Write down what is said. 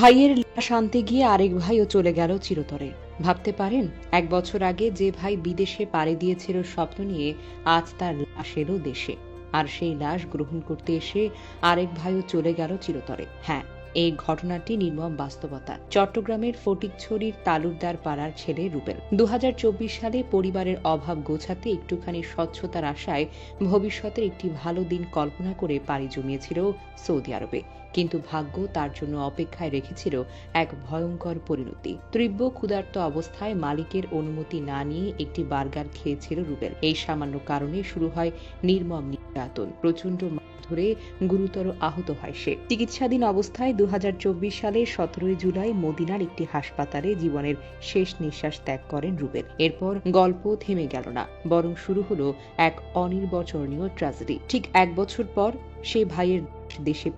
ভাইয়ের লাশ আনতে গিয়ে আরেক ভাইও চলে গেল চিরতরে। ভাবতে পারেন, 1 বছর আগে যে ভাই বিদেশে পাড়ি দিয়েছিল স্বপ্ন নিয়ে, আজ তার লাশ এলো দেশে। আর সেই লাশ গ্রহণ করতে এসে আরেক ভাইও চলে গেল চিরতরে। হ্যাঁ, এই ঘটনাটি নির্মম বাস্তবতা। চট্টগ্রামের ফটিকছড়ির তালুকদার পাড়ার ছেলে রুবেল 2024 সালে পরিবারের অভাব গোছাতে একটুখানি স্বচ্ছতার আশায় ভবিষ্যতের একটি ভালো দিন কল্পনা করে পাড়ি জমিয়েছিল সৌদি আরবে। কিন্তু ভাগ্য তার জন্য অপেক্ষায় রেখেছিল এক ভয়ঙ্কর পরিণতি। তীব্র ক্ষুধার্ত অবস্থায় মালিকের অনুমতি না নিয়ে একটি বার্গার খেয়েছিল রুবেল। এই সামান্য কারণে শুরু হয় নির্মম নির্যাতন। প্রচন্ড ধরে গুরুতর আহত হয় সে। চিকিৎসাধীন অবস্থায় 2024 সালের 17 জুলাই মদিনার একটি হাসপাতালে জীবনের শেষ নিঃশ্বাস ত্যাগ করেন রুবেল। এরপর গল্প থেমে গেল না, বরং শুরু হলো এক অনির্বচনীয় ট্র্যাজেডি। ঠিক 1 বছর পর সে ভাইয়ের দেশে